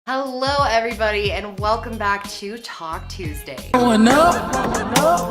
Hello everybody and welcome back to Talk Tuesday. Going up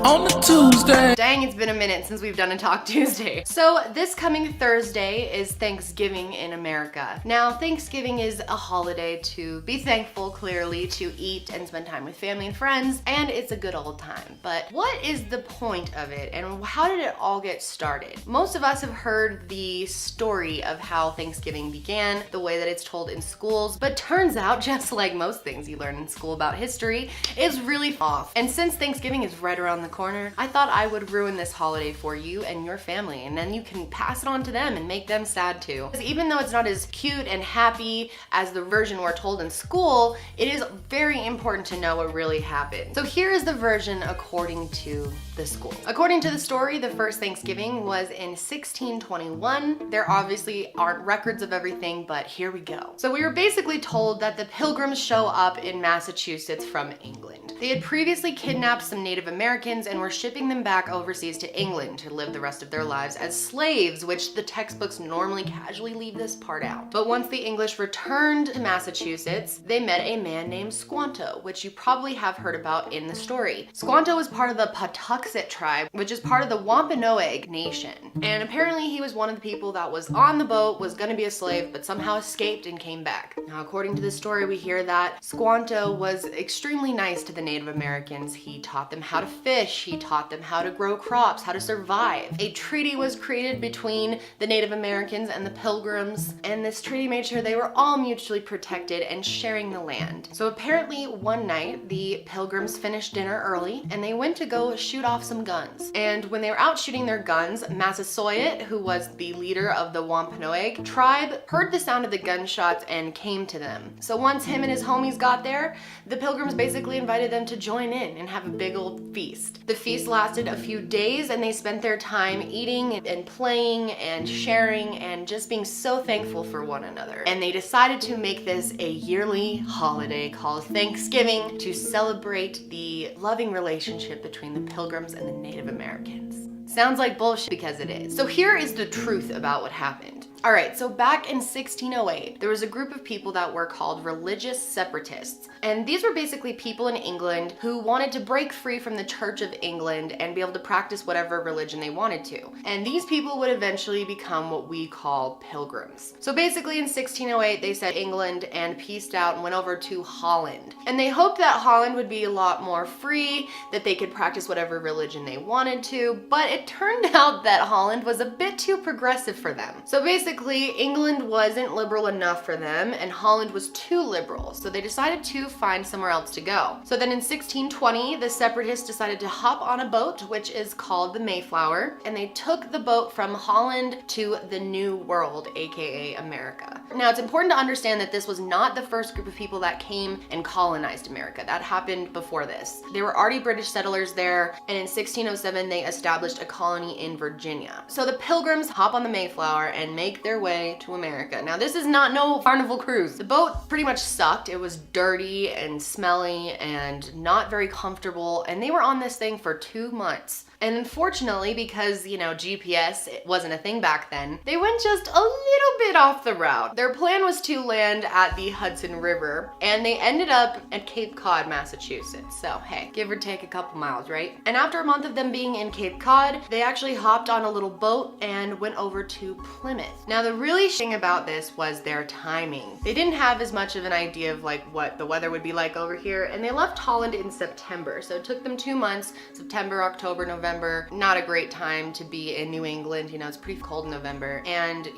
on the Tuesday. Dang, it's been a minute since we've done a Talk Tuesday. So this coming Thursday is Thanksgiving in America. Now, Thanksgiving is a holiday to be thankful, clearly, to eat and spend time with family and friends, and it's a good old time. But what is the point of it and how did it all get started? Most of us have heard the story of how Thanksgiving began, the way that it's told in schools, but turns out, just like most things you learn in school about history, is really off. And since Thanksgiving is right around the corner, I thought I would ruin this holiday for you and your family, and then you can pass it on to them and make them sad too. Because even though it's not as cute and happy as the version we're told in school, it is very important to know what really happened. So here is the version according to the school. According to the story, the first Thanksgiving was in 1621. There obviously aren't records of everything, but here we go. So we were basically told that the Pilgrims show up in Massachusetts from England. They had previously kidnapped some Native Americans and were shipping them back overseas to England to live the rest of their lives as slaves, which the textbooks normally casually leave this part out. But once the English returned to Massachusetts, they met a man named Squanto, which you probably have heard about in the story. Squanto was part of the Patuxet tribe, which is part of the Wampanoag Nation. And apparently he was one of the people that was on the boat, was gonna be a slave, but somehow escaped and came back. Now, according to the story, we hear that Squanto was extremely nice to the Native Americans. He taught them how to fish, he taught them how to grow crops, how to survive. A treaty was created between the Native Americans and the Pilgrims, and this treaty made sure they were all mutually protected and sharing the land. So apparently one night, the Pilgrims finished dinner early, and they went to go shoot off some guns. And when they were out shooting their guns, Massasoit, who was the leader of the Wampanoag tribe, heard the sound of the gunshots and came to them. So once him and his homies got there, the Pilgrims basically invited them to join in and have a big old feast. The feast lasted a few days and they spent their time eating and playing and sharing and just being so thankful for one another. And they decided to make this a yearly holiday called Thanksgiving to celebrate the loving relationship between the Pilgrims and the Native Americans. Sounds like bullshit because it is. So here is the truth about what happened. All right, so back in 1608, there was a group of people that were called religious separatists. And these were basically people in England who wanted to break free from the Church of England and be able to practice whatever religion they wanted to. And these people would eventually become what we call pilgrims. So basically in 1608, they said England and peaced out and went over to Holland. And they hoped that Holland would be a lot more free, that they could practice whatever religion they wanted to, but it turned out that Holland was a bit too progressive for them. So basically, England wasn't liberal enough for them and Holland was too liberal, so they decided to find somewhere else to go. So then in 1620, the separatists decided to hop on a boat, which is called the Mayflower, and they took the boat from Holland to the New World, aka America. Now, it's important to understand that this was not the first group of people that came and colonized America. That happened before this. There were already British settlers there, and in 1607, they established a colony in Virginia. So the Pilgrims hop on the Mayflower and make their way to America. Now, this is not no Carnival cruise. The boat pretty much sucked. It was dirty and smelly and not very comfortable, and they were on this thing for 2 months. And unfortunately, because, GPS wasn't a thing back then, they went just a little bit off the route. Their plan was to land at the Hudson River, and they ended up at Cape Cod, Massachusetts. So, hey, give or take a couple miles, right? And after a month of them being in Cape Cod, they actually hopped on a little boat and went over to Plymouth. Now, the really thing about this was their timing. They didn't have as much of an idea of what the weather would be like over here, and they left Holland in September. So it took them 2 months, September, October, November. Not a great time to be in New England. It's pretty cold in November. And,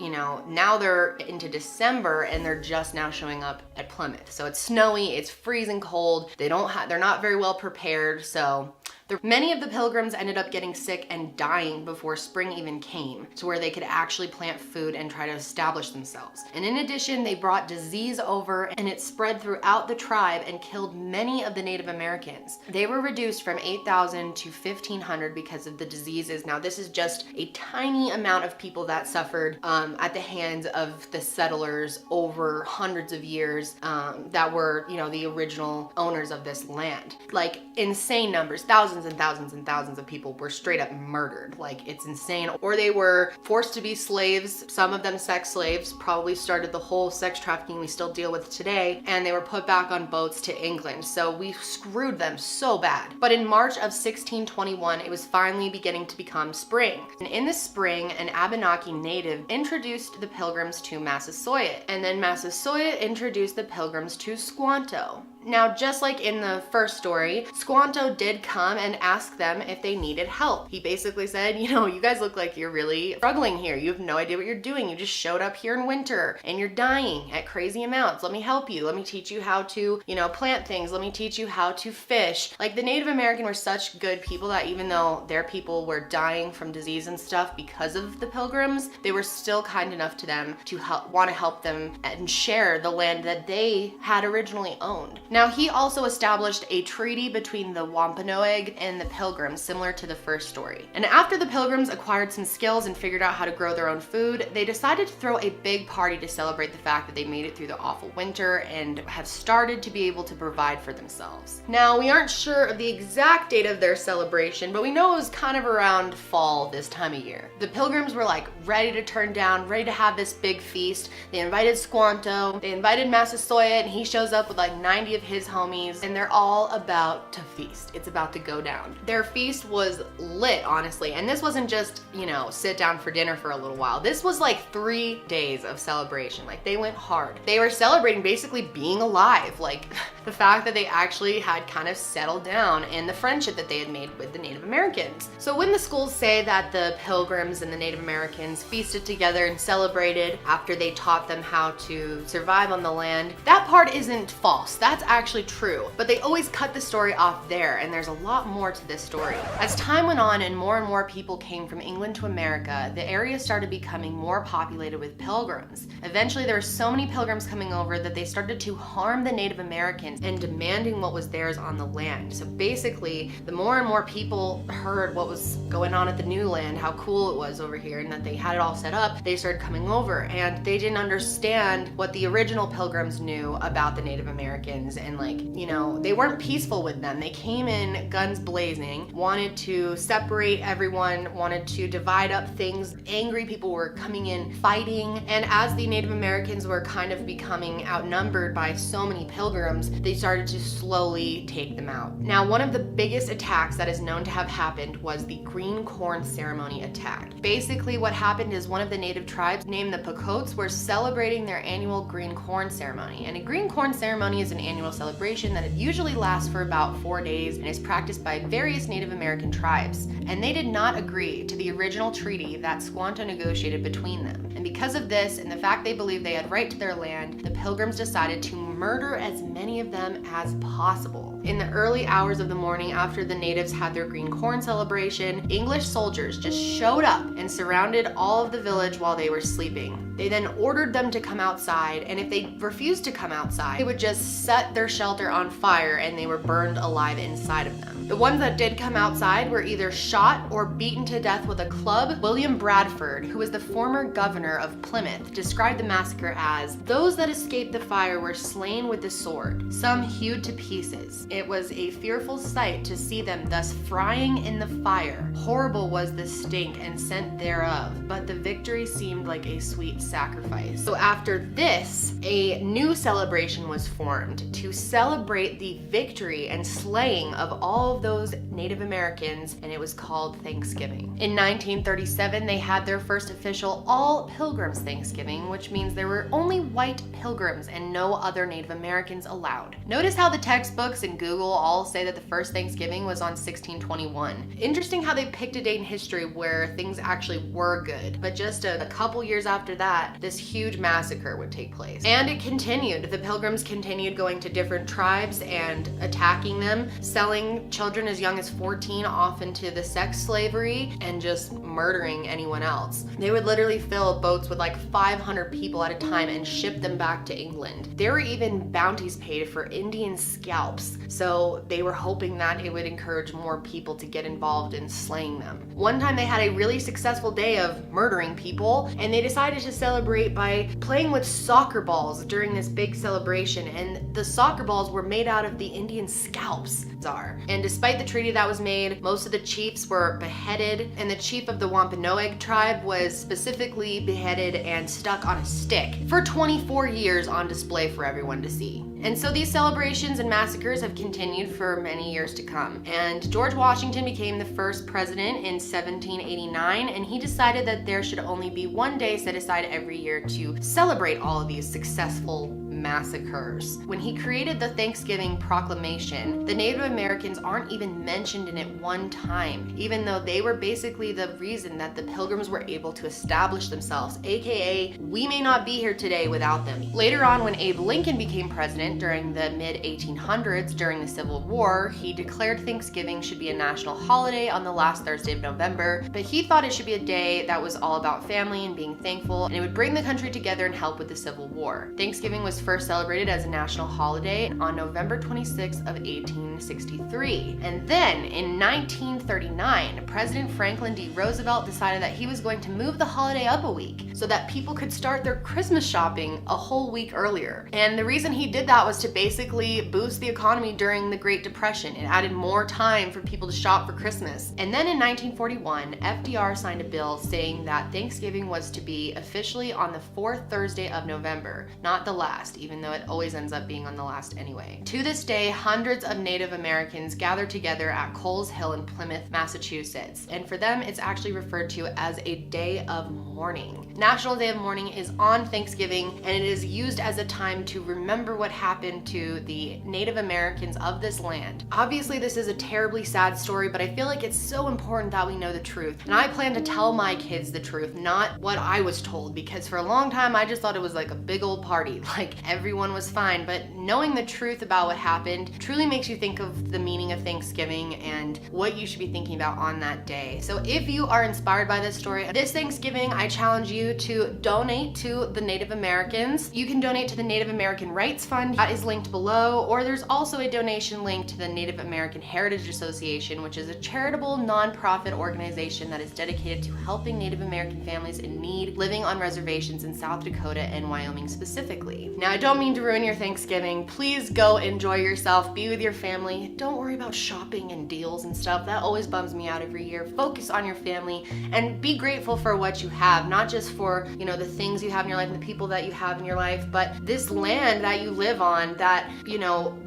now they're into December and they're just now showing up at Plymouth. So it's snowy, it's freezing cold. They're not very well prepared. So many of the Pilgrims ended up getting sick and dying before spring even came, to where they could actually plant food and try to establish themselves. And in addition, they brought disease over and it spread throughout the tribe and killed many of the Native Americans. They were reduced from 8,000 to 1,500 because of the diseases. Now, this is just a tiny amount of people that suffered at the hands of the settlers over hundreds of years that were, the original owners of this land. Like insane numbers, thousands thousands and thousands and thousands of people were straight up murdered. Like, it's insane. Or they were forced to be slaves, some of them sex slaves, probably started the whole sex trafficking we still deal with today, and they were put back on boats to England. So we screwed them so bad. But in March of 1621, it was finally beginning to become spring. And in the spring, an Abenaki native introduced the Pilgrims to Massasoit, and then Massasoit introduced the Pilgrims to Squanto. Now, just like in the first story, Squanto did come and ask them if they needed help. He basically said, you know, you guys look like you're really struggling here. You have no idea what you're doing. You just showed up here in winter and you're dying at crazy amounts. Let me help you. Let me teach you how to, you know, plant things. Let me teach you how to fish. Like, the Native American were such good people that even though their people were dying from disease and stuff because of the Pilgrims, they were still kind enough to them to want to help them and share the land that they had originally owned. Now, he also established a treaty between the Wampanoag and the Pilgrims, similar to the first story. And after the Pilgrims acquired some skills and figured out how to grow their own food, they decided to throw a big party to celebrate the fact that they made it through the awful winter and have started to be able to provide for themselves. Now, we aren't sure of the exact date of their celebration, but we know it was kind of around fall this time of year. The Pilgrims were like ready to turn down, ready to have this big feast. They invited Squanto, they invited Massasoit, and he shows up with like 90 of his homies, and they're all about to feast. It's about to go down. Their feast was lit, honestly, and this wasn't just, you know, sit down for dinner for a little while. This was like 3 days of celebration. Like, they went hard. They were celebrating basically being alive, like the fact that they actually had kind of settled down and the friendship that they had made with the Native Americans. So when the schools say that the Pilgrims and the Native Americans feasted together and celebrated after they taught them how to survive on the land, that part isn't false. That's actually true, but they always cut the story off there, and there's a lot more to this story. As time went on and more people came from England to America, the area started becoming more populated with pilgrims. Eventually, there were so many pilgrims coming over that they started to harm the Native Americans and demanding what was theirs on the land. So basically, the more and more people heard what was going on at the new land, how cool it was over here, and that they had it all set up, they started coming over, and they didn't understand what the original pilgrims knew about the Native Americans. And like, you know, they weren't peaceful with them. They came in guns blazing, wanted to separate everyone, wanted to divide up things. Angry people were coming in fighting, and as the Native Americans were kind of becoming outnumbered by so many pilgrims, they started to slowly take them out. Now, one of the biggest attacks that is known to have happened was the Green Corn Ceremony attack. Basically, what happened is one of the native tribes named the Pequots were celebrating their annual Green Corn Ceremony. And a Green Corn Ceremony is an annual celebration that usually lasts for about 4 days and is practiced by various Native American tribes. And they did not agree to the original treaty that Squanto negotiated between them. And because of this and the fact they believed they had right to their land, the Pilgrims decided to murder as many of them as possible. In the early hours of the morning after the natives had their green corn celebration, English soldiers just showed up and surrounded all of the village while they were sleeping. They then ordered them to come outside, and if they refused to come outside, they would just set their shelter on fire and they were burned alive inside of them. The ones that did come outside were either shot or beaten to death with a club. William Bradford, who was the former governor of Plymouth, described the massacre as, "Those that escaped the fire were slain with the sword, some hewed to pieces. It was a fearful sight to see them thus frying in the fire. Horrible was the stink and scent thereof, but the victory seemed like a sweet sacrifice." So after this, a new celebration was formed to celebrate the victory and slaying of all of those Native Americans, and it was called Thanksgiving. In 1937, they had their first official all pilgrims Thanksgiving, which means there were only white pilgrims and no other Native Americans allowed. Notice how the textbooks and Google all say that the first Thanksgiving was on 1621. Interesting how they picked a date in history where things actually were good, but just a couple years after that, this huge massacre would take place. And it continued. The pilgrims continued going to different tribes and attacking them, selling children as young as 14 off into the sex slavery, and just murdering anyone else. They would literally fill boats with like 500 people at a time and ship them back to England. There were even even bounties paid for Indian scalps. So they were hoping that it would encourage more people to get involved in slaying them. One time they had a really successful day of murdering people, and they decided to celebrate by playing with soccer balls during this big celebration, and the soccer balls were made out of the Indian scalps. And despite the treaty that was made, most of the chiefs were beheaded, and the chief of the Wampanoag tribe was specifically beheaded and stuck on a stick for 24 years on display for everyone to see. And so these celebrations and massacres have continued for many years to come. And George Washington became the first president in 1789, and he decided that there should only be one day set aside every year to celebrate all of these successful massacres. When he created the Thanksgiving Proclamation, the Native Americans aren't even mentioned in it one time, even though they were basically the reason that the Pilgrims were able to establish themselves, aka we may not be here today without them. Later on, when Abe Lincoln became president during the mid-1800s during the Civil War, he declared Thanksgiving should be a national holiday on the last Thursday of November, but he thought it should be a day that was all about family and being thankful, and it would bring the country together and help with the Civil War. Thanksgiving was first celebrated as a national holiday on November 26th of 1863. And then in 1939, President Franklin D. Roosevelt decided that he was going to move the holiday up a week so that people could start their Christmas shopping a whole week earlier. And the reason he did that was to basically boost the economy during the Great Depression. It added more time for people to shop for Christmas. And then in 1941, FDR signed a bill saying that Thanksgiving was to be officially on the fourth Thursday of November, not the last, even though it always ends up being on the last anyway. To this day, hundreds of Native Americans gather together at Coles Hill in Plymouth, Massachusetts. And for them, it's actually referred to as a day of mourning. National Day of Mourning is on Thanksgiving, and it is used as a time to remember what happened to the Native Americans of this land. Obviously, this is a terribly sad story, but I feel like it's so important that we know the truth. And I plan to tell my kids the truth, not what I was told, because for a long time, I just thought it was like a big old party, like everyone was fine. But knowing the truth about what happened truly makes you think of the meaning of Thanksgiving and what you should be thinking about on that day. So if you are inspired by this story, this Thanksgiving, I challenge you to donate to the Native Americans. You can donate to the Native American Rights Fund. That is linked below, or there's also a donation link to the Native American Heritage Association, which is a charitable nonprofit organization that is dedicated to helping Native American families in need living on reservations in South Dakota and Wyoming specifically. Now, I don't mean to ruin your Thanksgiving. Please go enjoy yourself, be with your family. Don't worry about shopping and deals and stuff. That always bums me out every year. Focus on your family and be grateful for what you have, not just for, the things you have in your life and the people that you have in your life, but this land that you live on that,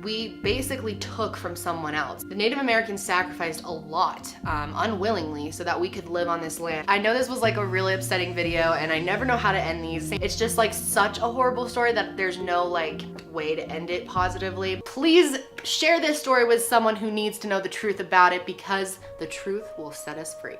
we basically took from someone else. The Native Americans sacrificed a lot, unwillingly, so that we could live on this land. I know this was like a really upsetting video, and I never know how to end these. It's just like such a horrible story that there's no way to end it positively. Please share this story with someone who needs to know the truth about it, because the truth will set us free.